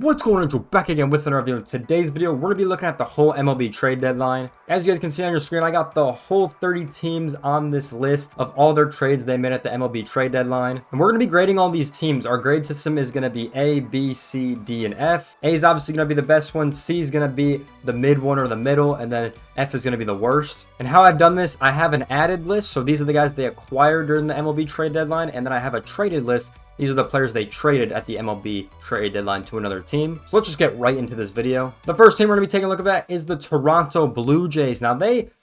What's going on, Joe? Back again with another video. In today's video, we're going to be looking at the whole MLB trade deadline. As you guys can see on your screen, I got the whole 30 teams on this list of all their trades they made at the MLB trade deadline. And we're going to be grading all these teams. Our grade system is going to be A, B, C, D, and F. A is obviously going to be the best one. C is going to be the mid one or the middle. And then F is going to be the worst. And how I've done this, I have an added list. So these are the guys they acquired during the MLB trade deadline. And then I have a traded list. These are the players they traded at the MLB trade deadline to another team. So let's just get right into this video. The first team we're going to be taking a look at is the Toronto Blue Jays. Now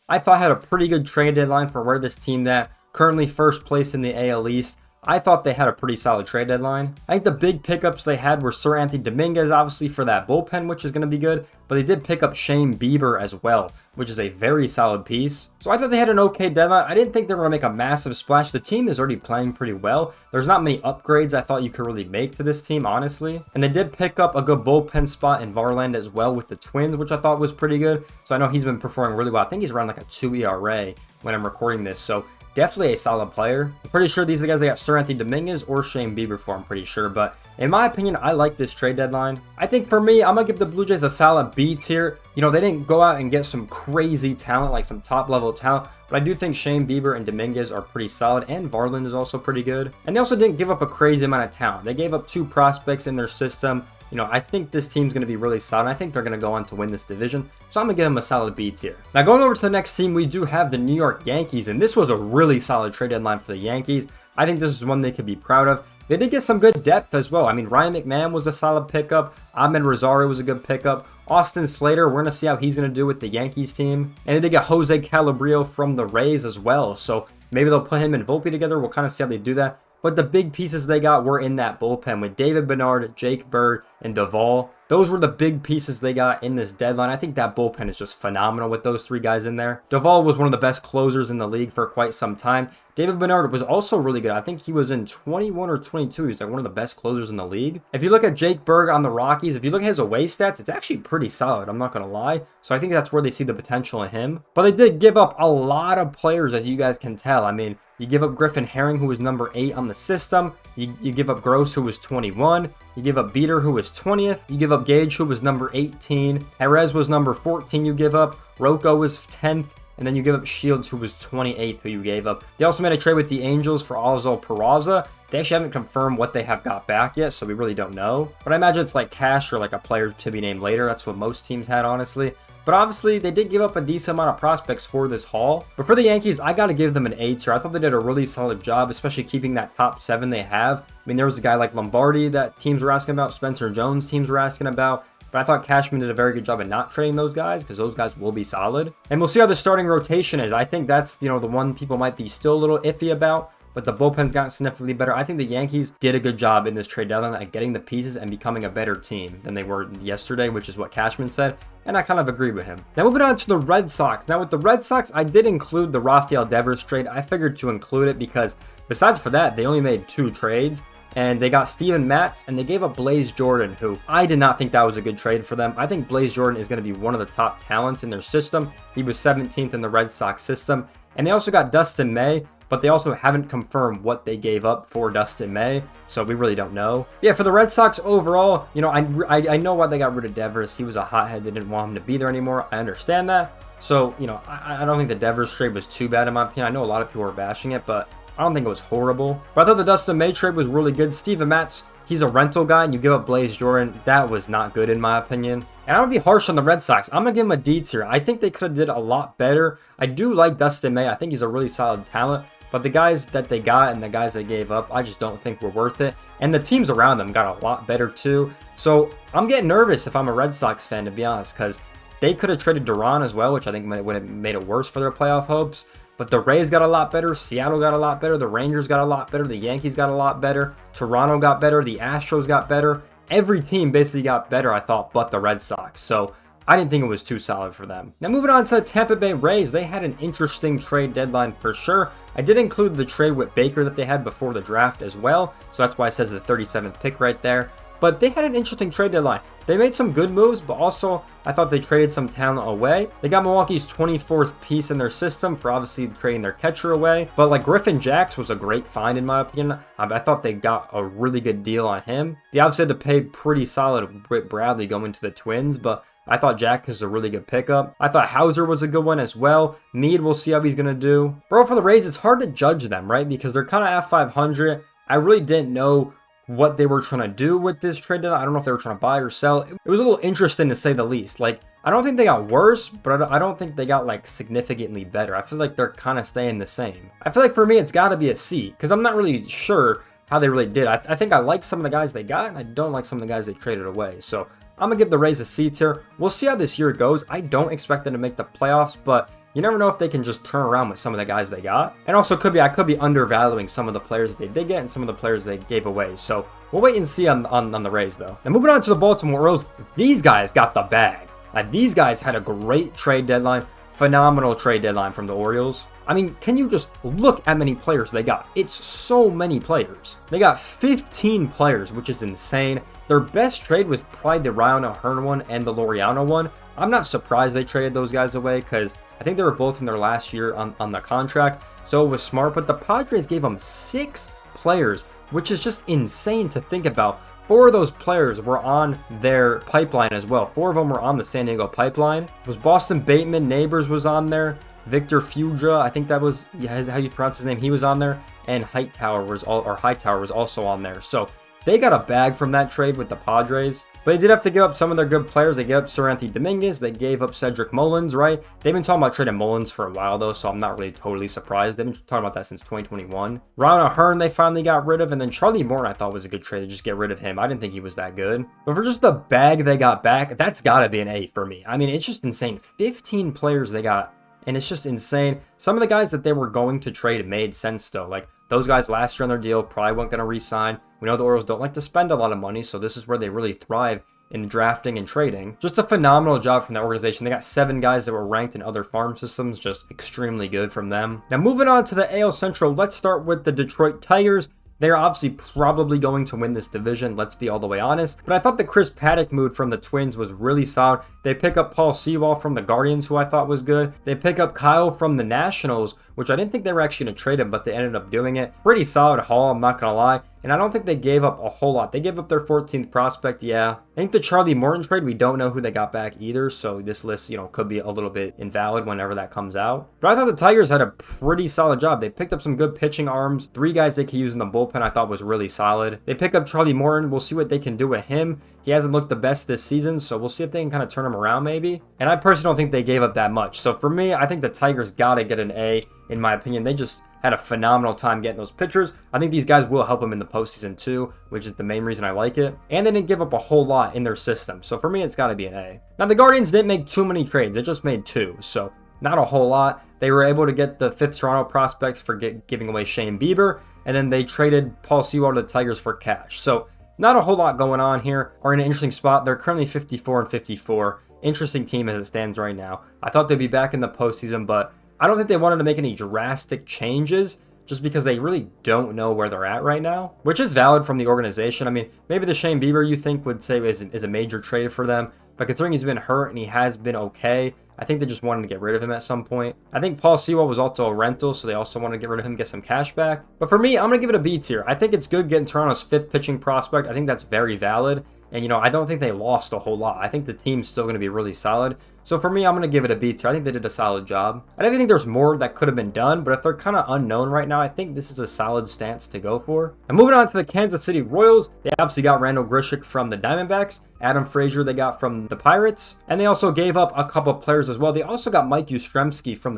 I thought had a pretty good trade deadline for where this team that currently first place in the AL East. I thought they had a pretty solid trade deadline. I think the big pickups they had were Sir Anthony Dominguez, obviously for that bullpen, which is going to be good. But they did pick up Shane Bieber as well, which is a very solid piece. So I thought they had an okay deadline. I didn't think they were going to make a massive splash. The team is already playing pretty well. There's not many upgrades I thought you could really make to this team, honestly. And they did pick up a good bullpen spot in Varland as well with the Twins, which I thought was pretty good. So I know he's been performing really well. I think he's around like a 2 ERA when I'm recording this. So definitely a solid player. I'm pretty sure these are the guys they got Sir Anthony Dominguez or Shane Bieber for, I'm pretty sure. But in my opinion, I like this trade deadline. I think for me, I'm going to give the Blue Jays a solid B tier. You know, they didn't go out and get some crazy talent, like some top level talent. But I do think Shane Bieber and Dominguez are pretty solid. And Varland is also pretty good. And they also didn't give up a crazy amount of talent. They gave up 2 prospects in their system. You know, I think this team's going to be really solid. I think they're going to go on to win this division. So I'm going to give them a solid B tier. Now, going over to the next team, we do have the New York Yankees. And this was a really solid trade deadline for the Yankees. I think this is one they could be proud of. They did get some good depth as well. I mean, Ryan McMahon was a solid pickup. Ahmed Rosario was a good pickup. Austin Slater, we're going to see how he's going to do with the Yankees team. And they did get Jose Calabrio from the Rays as well. So maybe they'll put him and Volpe together. We'll kind of see how they do that. But the big pieces they got were in that bullpen with David Bernard, Jake Bird, and Duvall. Those were the big pieces they got in this deadline. I think that bullpen is just phenomenal with those 3 guys in there. Duvall was one of the best closers in the league for quite some time. David Bernard was also really good. I think he was in 21 or 22. He was like one of the best closers in the league. If you look at Jake Bird on the Rockies, if you look at his away stats, it's actually pretty solid. I'm not going to lie. So I think that's where they see the potential in him. But they did give up a lot of players, as you guys can tell. I mean, you give up Griffin Herring, who was number 8 on the system. You give up Gross, who was 21. You give up Beater, who was 20th. You give up Gage, who was number 18. Perez was number 14 you give up. Rocco was 10th. And then you give up Shields, who was 28th, who you gave up. They also made a trade with the Angels for Alzo Peraza. They actually haven't confirmed what they have got back yet, so we really don't know. But I imagine it's like cash or like a player to be named later. That's what most teams had, honestly. But obviously, they did give up a decent amount of prospects for this haul. But for the Yankees, I got to give them an A tier. I thought they did a really solid job, especially keeping that top 7 they have. I mean, there was a guy like Lombardi that teams were asking about. Spencer Jones teams were asking about. But I thought Cashman did a very good job at not trading those guys because those guys will be solid. And we'll see how the starting rotation is. I think that's, you know, the one people might be still a little iffy about. But the bullpen's gotten significantly better. I think the Yankees did a good job in this trade deadline at getting the pieces and becoming a better team than they were yesterday, which is what Cashman said. And I kind of agree with him. Now moving on to the Red Sox. Now with the Red Sox, I did include the Rafael Devers trade. I figured to include it because besides for that, they only made 2 trades. And they got Steven Matz, and they gave up Blaze Jordan, who I did not think that was a good trade for them. I think Blaze Jordan is going to be one of the top talents in their system. He was 17th in the Red Sox system. And they also got Dustin May, but they also haven't confirmed what they gave up for Dustin May, so we really don't know. Yeah, for the Red Sox overall, you know, I know why they got rid of Devers. He was a hothead. They didn't want him to be there anymore. I understand that. So, you know, I don't think the Devers trade was too bad in my opinion. I know a lot of people were bashing it, but I don't think it was horrible. But I thought the Dustin May trade was really good. Steven Matz, he's a rental guy, and you give up Blaze Jordan. That was not good in my opinion. And I'm going to be harsh on the Red Sox. I'm going to give them a D tier. I think they could have did a lot better. I do like Dustin May. I think he's a really solid talent. But the guys that they got and the guys they gave up, I just don't think were worth it. And the teams around them got a lot better too. So I'm getting nervous if I'm a Red Sox fan, to be honest, because they could have traded Duran as well, which I think would have made it worse for their playoff hopes. But the Rays got a lot better, Seattle got a lot better, the Rangers got a lot better, the Yankees got a lot better, Toronto got better, the Astros got better. Every team basically got better, I thought, but the Red Sox. So I didn't think it was too solid for them. Now moving on to the Tampa Bay Rays, they had an interesting trade deadline for sure. I did include the trade with Baker that they had before the draft as well, so that's why it says the 37th pick right there. but they had an interesting trade deadline. They made some good moves, but also I thought they traded some talent away. They got Milwaukee's 24th piece in their system for obviously trading their catcher away. But like Griffin Jax was a great find in my opinion. I thought they got a really good deal on him. They obviously had to pay pretty solid with Bradley going to the Twins, but I thought Jack is a really good pickup. I thought Hauser was a good one as well. Mead, we'll see how he's going to do. Bro, for the Rays, it's hard to judge them, right? Because they're kind of at 500. I really didn't know what they were trying to do with this trade deadline. I don't know if they were trying to buy or sell. It was a little interesting to say the least. Like, I don't think they got worse, but I don't think they got like significantly better. I feel like they're kind of staying the same. I feel like for me, it's got to be a C because I'm not really sure how they really did. I think I like some of the guys they got and I don't like some of the guys they traded away. So I'm going to give the Rays a C tier. We'll see how this year goes. I don't expect them to make the playoffs, but you never know if they can just turn around with some of the guys they got. And also I could be undervaluing some of the players that they did get and some of the players they gave away. So we'll wait and see on the Rays though. Now moving on to the Baltimore Orioles, these guys got the bag. These guys had a great trade deadline. Phenomenal trade deadline from the Orioles. I mean, can you just look at how many players they got? It's so many players. They got 15 players, which is insane. Their best trade was probably the Ryan O'Hearn one and the Laureano one. I'm not surprised they traded those guys away because I think they were both in their last year on the contract. So it was smart, but the Padres gave them 6 players, which is just insane to think about. 4 of those players were on their pipeline as well. 4 of them were on the San Diego pipeline. It was Boston Bateman, Neighbors was on there. Victor Fuja, I think that was how you pronounce his name. He was on there, and Hightower was also on there. So they got a bag from that trade with the Padres. But they did have to give up some of their good players. They gave up Sir Anthony Dominguez. They gave up Cedric Mullins, right? They've been talking about trading Mullins for a while, though, so I'm not really totally surprised. They've been talking about that since 2021. Ryan O'Hearn, they finally got rid of. And then Charlie Morton, I thought was a good trade to just get rid of him. I didn't think he was that good. But for just the bag they got back, that's got to be an A for me. I mean, it's just insane. 15 players they got. And it's just insane. Some of the guys that they were going to trade made sense, though. Like, those guys last year on their deal probably weren't going to re-sign. We know the Orioles don't like to spend a lot of money, so this is where they really thrive in drafting and trading. Just a phenomenal job from that organization. They got 7 guys that were ranked in other farm systems. Just extremely good from them. Now, moving on to the AL Central, let's start with the Detroit Tigers. They're obviously probably going to win this division, let's be all the way honest. But I thought the Chris Paddock move from the Twins was really solid. They pick up Paul Sewall from the Guardians, who I thought was good. They pick up Kyle from the Nationals, which I didn't think they were actually going to trade him, but they ended up doing it. Pretty solid haul, I'm not going to lie. And I don't think they gave up a whole lot. They gave up their 14th prospect, yeah. I think the Charlie Morton trade, we don't know who they got back either. So this list, could be a little bit invalid whenever that comes out. But I thought the Tigers had a pretty solid job. They picked up some good pitching arms. 3 guys they could use in the bullpen I thought was really solid. They pick up Charlie Morton. We'll see what they can do with him. He hasn't looked the best this season, so we'll see if they can kind of turn him around maybe. And I personally don't think they gave up that much. So for me, I think the Tigers got to get an A, in my opinion. They just had a phenomenal time getting those pitchers. I think these guys will help them in the postseason too, which is the main reason I like it. And they didn't give up a whole lot in their system. So for me, it's got to be an A. Now, the Guardians didn't make too many trades. They just made 2. So not a whole lot. They were able to get the 5th Toronto prospect for giving away Shane Bieber. And then they traded Paul Sewall to the Tigers for cash. So not a whole lot going on here. Are in an interesting spot. They're currently 54-54. Interesting team as it stands right now. I thought they'd be back in the postseason, but I don't think they wanted to make any drastic changes just because they really don't know where they're at right now, which is valid from the organization. I mean, maybe the Shane Bieber you think would say is a major trade for them, but considering he's been hurt and he has been okay, I think they just wanted to get rid of him at some point. I think Paul Sewall was also a rental, so they also wanted to get rid of him, get some cash back. But for me, I'm going to give it a B tier. I think it's good getting Toronto's 5th pitching prospect. I think that's very valid. And, I don't think they lost a whole lot. I think the team's still going to be really solid. So for me, I'm going to give it a B tier. I think they did a solid job. I definitely think there's more that could have been done, but if they're kind of unknown right now, I think this is a solid stance to go for. And moving on to the Kansas City Royals, they obviously got Randall Grichuk from the Diamondbacks, Adam Frazier they got from the Pirates, and they also gave up a couple of players as well. They also got Mike Yastrzemski from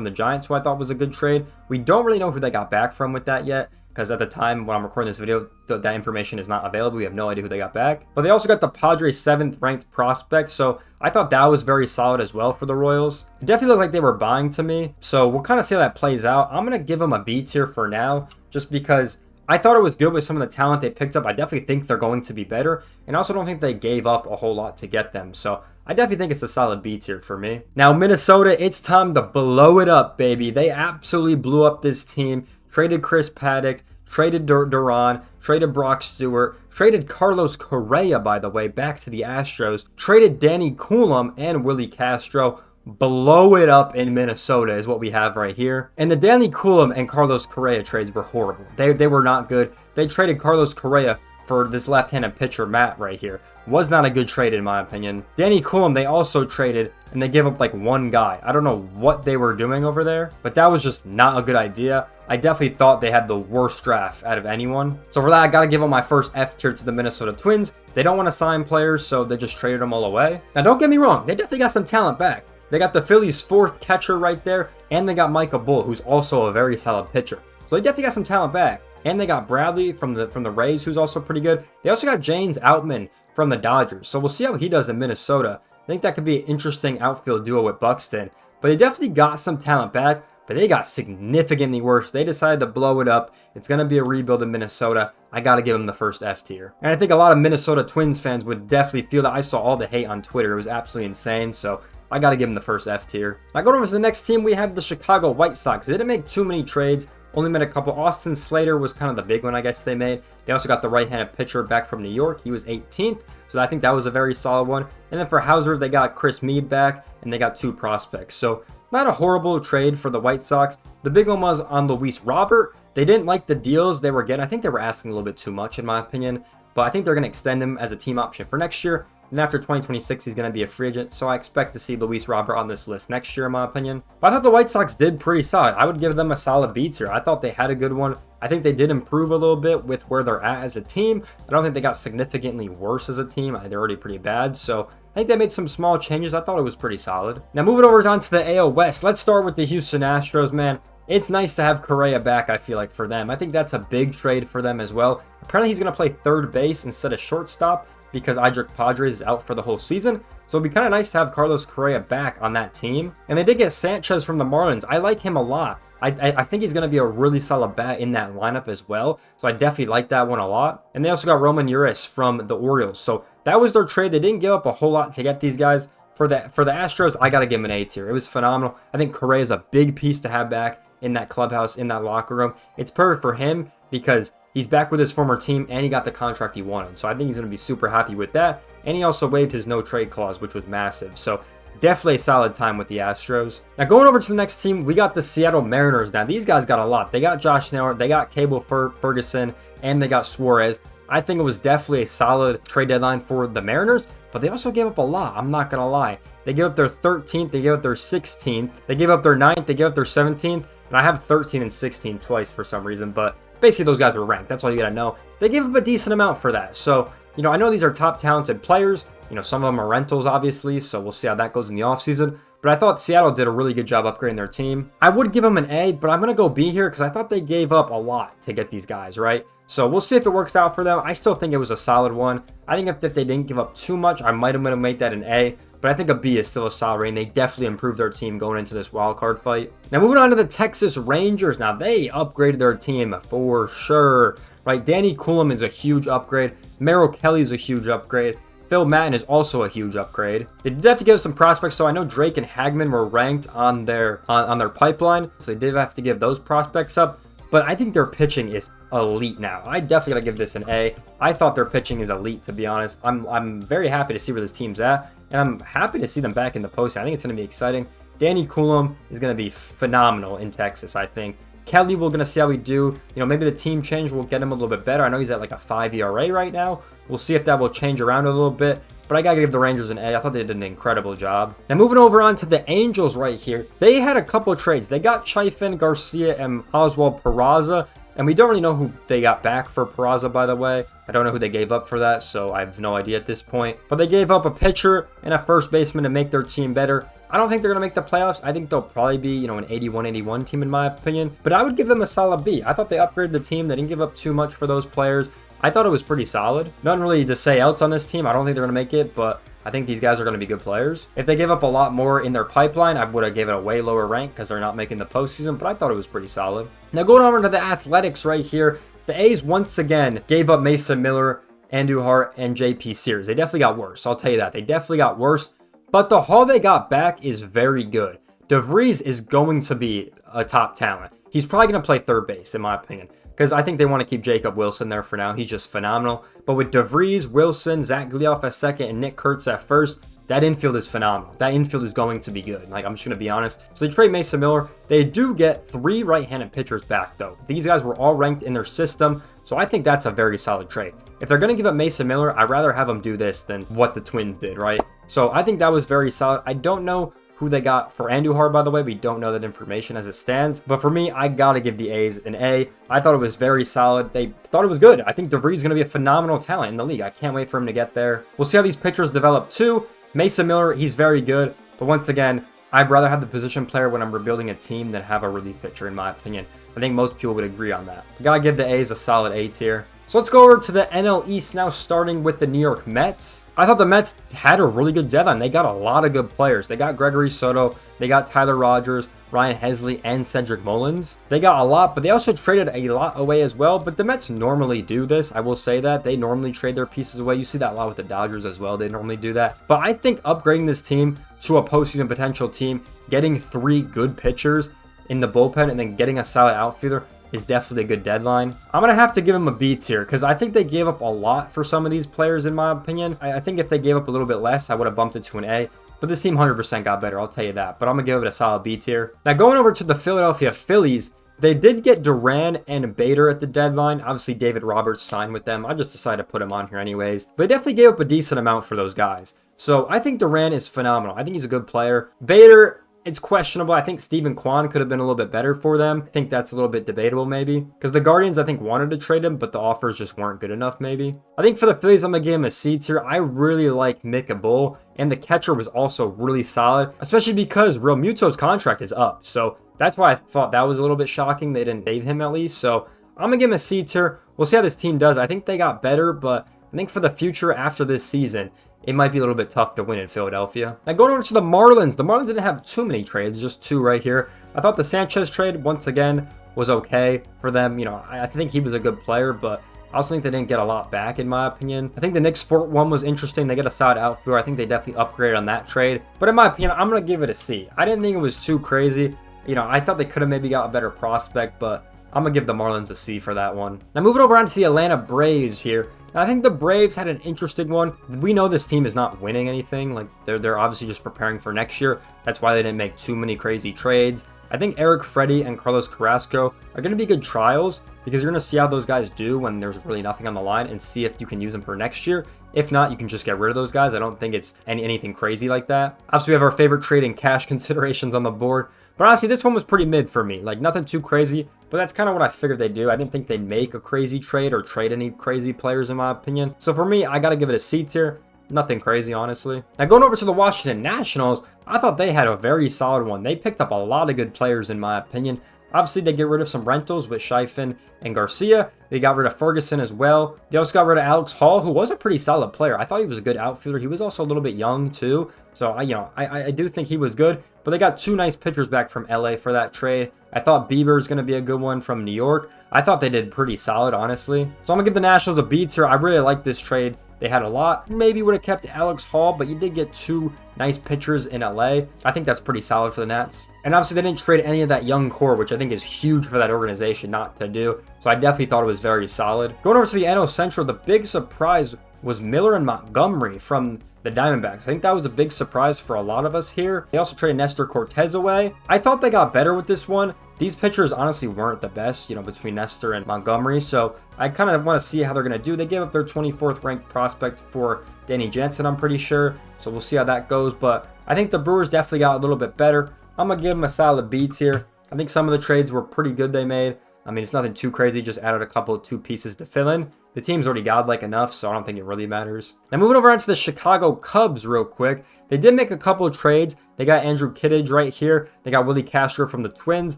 the Giants, who I thought was a good trade. We don't really know who they got back from with that yet, because at the time when I'm recording this video, that information is not available. We have no idea who they got back. But they also got the Padres 7th ranked prospect, so I thought that was very solid as well for the Royals. It definitely looked like they were buying to me, so we'll kind of see how that plays out. I'm going to give them a B tier for now, just because I thought it was good with some of the talent they picked up. I definitely think they're going to be better, and I also don't think they gave up a whole lot to get them, so I definitely think it's a solid B tier for me. Now, Minnesota, it's time to blow it up, baby. They absolutely blew up this team, traded Chris Paddock, traded Duran, traded Brock Stewart, traded Carlos Correa, by the way, back to the Astros, traded Danny Coulomb and Willie Castro. Blow it up in Minnesota is what we have right here. And the Danny Coulomb and Carlos Correa trades were horrible. They were not good. They traded Carlos Correa for this left-handed pitcher, Matt, right here. Was not a good trade in my opinion. Danny Coulomb, they also traded, and they gave up like one guy. I don't know what they were doing over there, but that was just not a good idea. I definitely thought they had the worst draft out of anyone. So for that, I got to give them my first F tier to the Minnesota Twins. They don't want to sign players, so they just traded them all away. Now, don't get me wrong. They definitely got some talent back. They got the Phillies' fourth catcher right there, and they got Micah Bull, who's also a very solid pitcher. So they definitely got some talent back. And they got Bradley from the Rays, who's also pretty good. They also got James Outman from the Dodgers. So we'll see how he does in Minnesota. I think that could be an interesting outfield duo with Buxton. But they definitely got some talent back, but they got significantly worse. They decided to blow it up. It's going to be a rebuild in Minnesota. I got to give them the first F tier. And I think a lot of Minnesota Twins fans would definitely feel that. I saw all the hate on Twitter. It was absolutely insane. So I got to give them the first F tier. Now going over to the next team, we have the Chicago White Sox. They didn't make too many trades. Only made a couple. Austin Slater was kind of the big one, I guess they made. They also got the right-handed pitcher back from New York. He was 18th, so I think that was a very solid one. And then for Hauser, they got Chris Meade back, and they got 2 prospects. So not a horrible trade for the White Sox. The big one was on Luis Robert. They didn't like the deals they were getting. I think they were asking a little bit too much, in my opinion. But I think they're going to extend him as a team option for next year. And after 2026, he's going to be a free agent. So I expect to see Luis Robert on this list next year, in my opinion. But I thought the White Sox did pretty solid. I would give them a solid B tier. I thought they had a good one. I think they did improve a little bit with where they're at as a team. I don't think they got significantly worse as a team. They're already pretty bad. So I think they made some small changes. I thought it was pretty solid. Now moving over on to the AL West. Let's start with the Houston Astros, man. It's nice to have Correa back, I feel like, for them. I think that's a big trade for them as well. Apparently he's going to play third base instead of shortstop, because Idrick Padres is out for the whole season. So it'd be kind of nice to have Carlos Correa back on that team. And they did get Sanchez from the Marlins. I like him a lot. I think he's going to be a really solid bat in that lineup as well. So I definitely like that one a lot. And they also got Roman Urias from the Orioles. So that was their trade. They didn't give up a whole lot to get these guys. For the Astros, I got to give him an A tier. It was phenomenal. I think Correa is a big piece to have back in that clubhouse, in that locker room. It's perfect for him because he's back with his former team and he got the contract he wanted. So I think he's going to be super happy with that. And he also waived his no trade clause, which was massive. So definitely a solid time with the Astros. Now going over to the next team, we got the Seattle Mariners. Now these guys got a lot. They got Josh Naylor, they got Cable Ferguson, and they got Suarez. I think it was definitely a solid trade deadline for the Mariners, but they also gave up a lot. I'm not going to lie. They gave up their 13th, they gave up their 16th, they gave up their 9th, they gave up their 17th, and I have 13 and 16 twice for some reason, but basically those guys were ranked. That's all you got to know. They gave up a decent amount for that. So, you know, I know these are top talented players. You know, some of them are rentals, obviously, so we'll see how that goes in the offseason. But I thought Seattle did a really good job upgrading their team. I would give them an A, but I'm going to go B here because I thought they gave up a lot to get these guys, right? So we'll see if it works out for them. I still think it was a solid one. I think if they didn't give up too much, I might have made that an A. But I think a B is still a solid rating. They definitely improved their team going into this wild card fight. Now moving on to the Texas Rangers. Now they upgraded their team for sure, right? Danny Coulomb is a huge upgrade. Merrill Kelly is a huge upgrade. Phil Maton is also a huge upgrade. They did have to give some prospects, so I know Drake and Hagman were ranked on their pipeline, so they did have to give those prospects up. But I think their pitching is elite now. I definitely gotta give this an A. I thought their pitching is elite, to be honest. I'm very happy to see where this team's at, and I'm happy to see them back in the postseason. I think it's gonna be exciting. Danny Coulomb is gonna be phenomenal in Texas, I think. Kelly, we're gonna see how we do. You know, maybe the team change will get him a little bit better. I know he's at like a 5 ERA right now. We'll see if that will change around a little bit. But I gotta give the Rangers an A. I thought they did an incredible job. Now moving over on to the Angels right here. They had a couple of trades. They got Chafin, Garcia, and Oswald Peraza. And we don't really know who they got back for Peraza, by the way. I don't know who they gave up for that, so I have no idea at this point. But they gave up a pitcher and a first baseman to make their team better. I don't think they're going to make the playoffs. I think they'll probably be, you know, an 81-81 team in my opinion. But I would give them a solid B. I thought they upgraded the team. They didn't give up too much for those players. I thought it was pretty solid. Nothing really to say else on this team. I don't think they're going to make it, but I think these guys are going to be good players. If they gave up a lot more in their pipeline, I would have given it a way lower rank because they're not making the postseason, but I thought it was pretty solid. Now going over to the Athletics right here, the A's once again gave up Mason Miller, Andujar, and JP Sears. They definitely got worse. I'll tell you that. They definitely got worse, but the haul they got back is very good. DeVries is going to be a top talent. He's probably going to play third base, in my opinion, because I think they want to keep Jacob Wilson there for now. He's just phenomenal. But with DeVries, Wilson, Zach Glioff at second, and Nick Kurtz at first, that infield is phenomenal. That infield is going to be good. Like, I'm just going to be honest. So they trade Mason Miller. They do get 3 right-handed pitchers back, though. These guys were all ranked in their system, so I think that's a very solid trade. If they're going to give up Mason Miller, I'd rather have them do this than what the Twins did, right? So I think that was very solid. I don't know who they got for Andujar, by the way. We don't know that information as it stands. But for me, I got to give the A's an A. I thought it was very solid. They thought it was good. I think DeVries is going to be a phenomenal talent in the league. I can't wait for him to get there. We'll see how these pitchers develop too. Mason Miller, he's very good. But once again, I'd rather have the position player when I'm rebuilding a team than have a relief pitcher, in my opinion. I think most people would agree on that. I got to give the A's a solid A tier. So let's go over to the NL East now, starting with the New York Mets. I thought the Mets had a really good deadline. They got a lot of good players. They got Gregory Soto, they got Tyler Rogers, Ryan Hesley, and Cedric Mullins. They got a lot, but they also traded a lot away as well. But the Mets normally do this. I will say that. They normally trade their pieces away. You see that a lot with the Dodgers as well. They normally do that. But I think upgrading this team to a postseason potential team, getting 3 good pitchers in the bullpen, and then getting a solid outfielder is definitely a good deadline. I'm going to have to give them a B tier because I think they gave up a lot for some of these players, in my opinion. I think if they gave up a little bit less, I would have bumped it to an A. But this team 100% got better, I'll tell you that. But I'm going to give it a solid B tier. Now, going over to the Philadelphia Phillies, they did get Duran and Bader at the deadline. Obviously, David Roberts signed with them. I just decided to put him on here anyways. But they definitely gave up a decent amount for those guys. So I think Duran is phenomenal. I think he's a good player. Bader, it's questionable. I think Stephen Kwan could have been a little bit better for them. I think that's a little bit debatable maybe. Because the Guardians, I think, wanted to trade him, but the offers just weren't good enough maybe. I think for the Phillies, I'm going to give him a C tier. I really like Mika Bull. And the catcher was also really solid. Especially because Real Muto's contract is up. So that's why I thought that was a little bit shocking. They didn't save him at least. So I'm going to give him a C tier. We'll see how this team does. I think they got better, but I think for the future after this season, it might be a little bit tough to win in Philadelphia. Now going over to the Marlins didn't have too many trades, just 2 right here. I thought the Sanchez trade, once again, was okay for them. You know, I think he was a good player, but I also think they didn't get a lot back, in my opinion. I think the Knicks Fort one was interesting. They get a solid outfielder. I think they definitely upgraded on that trade. But in my opinion, I'm going to give it a C. I didn't think it was too crazy. You know, I thought they could have maybe got a better prospect, but I'm going to give the Marlins a C for that one. Now moving over onto the Atlanta Braves here. Now, I think the Braves had an interesting one. We know this team is not winning anything. Like, they're obviously just preparing for next year. That's why they didn't make too many crazy trades. I think Eric Freddie and Carlos Carrasco are going to be good trials because you're going to see how those guys do when there's really nothing on the line and see if you can use them for next year. If not, you can just get rid of those guys. I don't think it's anything crazy like that. Obviously, we have our favorite trade and cash considerations on the board. But honestly, this one was pretty mid for me. Like, nothing too crazy, but that's kind of what I figured they'd do. I didn't think they'd make a crazy trade or trade any crazy players, in my opinion. So for me, I got to give it a C tier. Nothing crazy, honestly. Now, going over to the Washington Nationals, I thought they had a very solid one. They picked up a lot of good players, in my opinion. Obviously, they get rid of some rentals with Scheifele and Garcia. They got rid of Ferguson as well. They also got rid of Alex Hall, who was a pretty solid player. I thought he was a good outfielder. He was also a little bit young, too. So, I do think he was good. But they got 2 nice pitchers back from LA for that trade. I thought Bieber is going to be a good one from New York. I thought they did pretty solid, honestly. So I'm going to give the Nationals a B tier. I really like this trade. They had a lot. Maybe would have kept Alex Hall, but you did get 2 nice pitchers in LA. I think that's pretty solid for the Nats. And obviously, they didn't trade any of that young core, which I think is huge for that organization not to do. So I definitely thought it was very solid. Going over to the NL Central, the big surprise was Miller and Montgomery from the Diamondbacks. I think that was a big surprise for a lot of us here. They also traded Nestor Cortez away. I thought they got better with this one. These pitchers honestly weren't the best, between Nestor and Montgomery. So I kind of want to see how they're going to do. They gave up their 24th ranked prospect for Danny Jansen, I'm pretty sure. So we'll see how that goes. But I think the Brewers definitely got a little bit better. I'm going to give them a solid B tier. I think some of the trades were pretty good they made. I mean, it's nothing too crazy, just added a couple of 2 pieces to fill in. The team's already godlike enough, so I don't think it really matters. Now, moving over onto the Chicago Cubs real quick. They did make a couple of trades. They got Andrew Kittredge right here. They got Willie Castro from the Twins,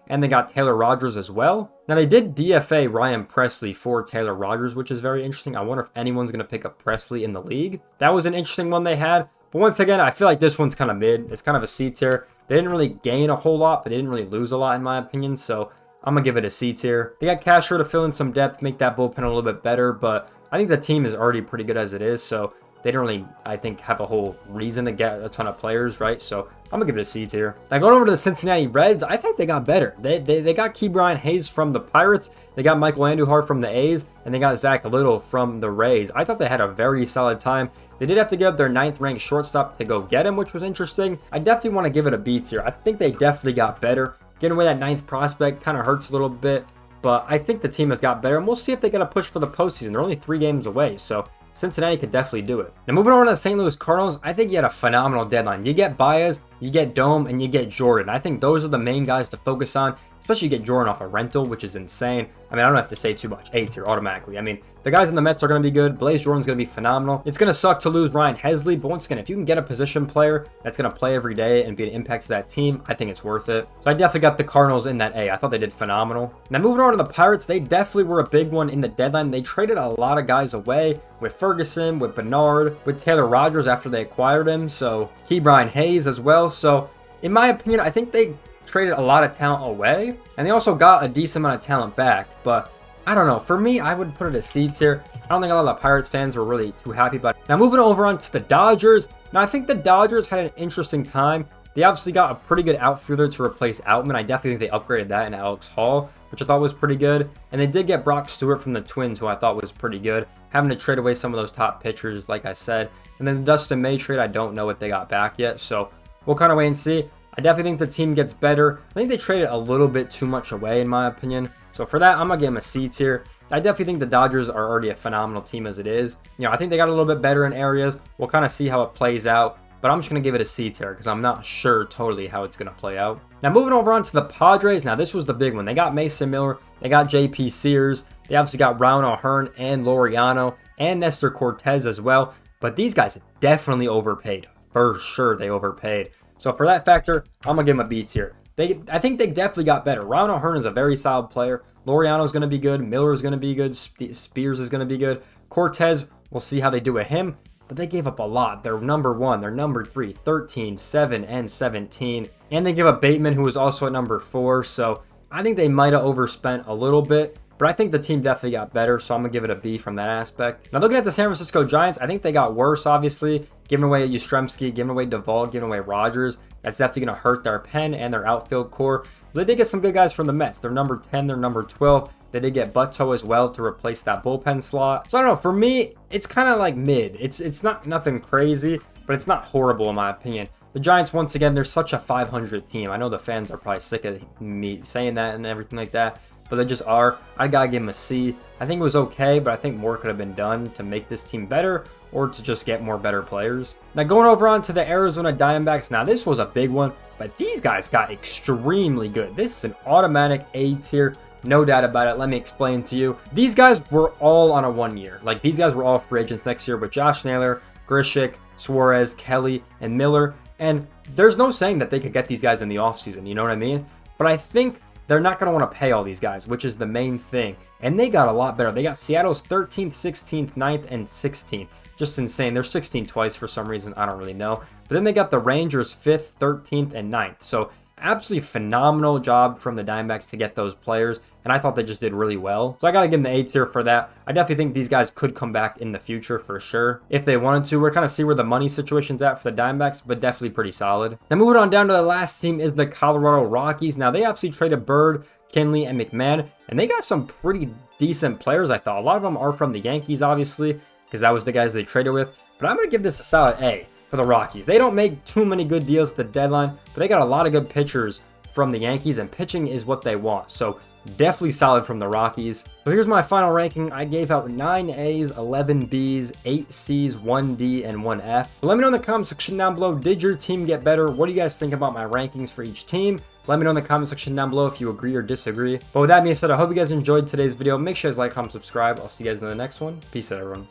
and they got Taylor Rogers as well. Now, they did DFA Ryan Presley for Taylor Rogers, which is very interesting. I wonder if anyone's going to pick up Presley in the league. That was an interesting one they had. But once again, I feel like this one's kind of mid. It's kind of a C tier. They didn't really gain a whole lot, but they didn't really lose a lot, in my opinion, so I'm going to give it a C tier. They got Castro to fill in some depth, make that bullpen a little bit better, but I think the team is already pretty good as it is, so they didn't really, I think, have a whole reason to get a ton of players, right? So I'm gonna give it a C tier. Now going over to the Cincinnati Reds, I think they got better. They got Ke'Bryan Hayes from the Pirates, they got Michael Andujar from the A's, and they got Zach Little from the Rays. I thought they had a very solid time. They did have to give up their 9th ranked shortstop to go get him, which was interesting. I definitely want to give it a B tier. I think they definitely got better. Getting away that 9th prospect kind of hurts a little bit, but I think the team has got better, and we'll see if they get a push for the postseason. They're only 3 games away, so Cincinnati could definitely do it. Now moving on to the St. Louis Cardinals, I think you had a phenomenal deadline. You get Baez, you get Dome, and you get Jordan. I think those are the main guys to focus on, especially you get Jordan off a rental, which is insane. I mean, I don't have to say too much. A tier automatically. I mean, the guys in the Mets are going to be good. Blaze Jordan's going to be phenomenal. It's going to suck to lose Ryan Hesley, but once again, if you can get a position player that's going to play every day and be an impact to that team, I think it's worth it. So I definitely got the Cardinals in that A. I thought they did phenomenal. Now moving on to the Pirates, they definitely were a big one in the deadline. They traded a lot of guys away with Ferguson, with Bernard, with Taylor Rogers after they acquired him. So Ke'Bryan Hayes as well. So in my opinion, I think they traded a lot of talent away, and they also got a decent amount of talent back, but I don't know. For me, I would put it a C tier. I don't think a lot of the Pirates fans were really too happy about it. Now moving over on to the Dodgers. Now I think the Dodgers had an interesting time. They obviously got a pretty good outfielder to replace Outman. I definitely think they upgraded that in Alex Hall, which I thought was pretty good. And they did get Brock Stewart from the Twins, who I thought was pretty good. Having to trade away some of those top pitchers, like I said. And then the Dustin May trade, I don't know what they got back yet, so we'll kind of wait and see. I definitely think the team gets better. I think they traded a little bit too much away, in my opinion. So for that, I'm going to give them a C tier. I definitely think the Dodgers are already a phenomenal team as it is. You know, I think they got a little bit better in areas. We'll kind of see how it plays out. But I'm just going to give it a C tier because I'm not sure totally how it's going to play out. Now moving over on to the Padres. Now this was the big one. They got Mason Miller. They got JP Sears. They obviously got Ron O'Hearn and Laureano and Nestor Cortez as well. But these guys definitely overpaid. For sure they overpaid. So for that factor, I'm going to give them a B tier. I think they definitely got better. Ron O'Hearn is a very solid player. Laureano's going to be good. Miller's going to be good. Spears is going to be good. Cortez, we'll see how they do with him. But they gave up a lot. They're number 1. They're number 3. 13, 7, and 17. And they give up Bateman, who was also at number 4. So I think they might have overspent a little bit. But I think the team definitely got better, so I'm going to give it a B from that aspect. Now looking at the San Francisco Giants, I think they got worse, obviously. Giving away Yastrzemski, giving away Duvall, giving away Rogers. That's definitely going to hurt their pen and their outfield core. But they did get some good guys from the Mets. They're number 10, they're number 12. They did get Butto as well to replace that bullpen slot. So I don't know, for me, it's kind of like mid. It's not nothing crazy, but it's not horrible in my opinion. The Giants, once again, they're such a 500 team. I know the fans are probably sick of me saying that and everything like that, but they just are. I gotta give them a C. I think it was okay, but I think more could have been done to make this team better or to just get more better players. Now going over on to the Arizona Diamondbacks. Now this was a big one, but these guys got extremely good. This is an automatic A tier. No doubt about it. Let me explain to you. These guys were all on a 1 year. Like these guys were all free agents next year with Josh Naylor, Grishik, Suarez, Kelly, and Miller. And there's no saying that they could get these guys in the offseason. You know what I mean? But I think they're not going to want to pay all these guys, which is the main thing. And they got a lot better. They got Seattle's 13th, 16th, 9th, and 16th. Just insane. They're 16 twice for some reason. I don't really know. But then they got the Rangers 5th, 13th, and 9th. So absolutely phenomenal job from the Diamondbacks to get those players. And I thought they just did really well. So I got to give them the A tier for that. I definitely think these guys could come back in the future for sure. If they wanted to, we're kind of see where the money situation's at for the Diamondbacks, but definitely pretty solid. Now moving on down to the last team is the Colorado Rockies. Now they obviously traded Bird, Kinley, and McMahon, and they got some pretty decent players, I thought. A lot of them are from the Yankees, obviously, because that was the guys they traded with. But I'm going to give this a solid A for the Rockies. They don't make too many good deals at the deadline, but they got a lot of good pitchers from the Yankees, and pitching is what they want. So definitely solid from the Rockies. So here's my final ranking. I gave out 9 A's, 11 B's, 8 C's, 1 D, and 1 F. But let me know in the comment section down below, did your team get better? What do you guys think about my rankings for each team? Let me know in the comment section down below if you agree or disagree. But with that being said, I hope you guys enjoyed today's video. Make sure you guys like, comment, subscribe. I'll see you guys in the next one. Peace out, everyone.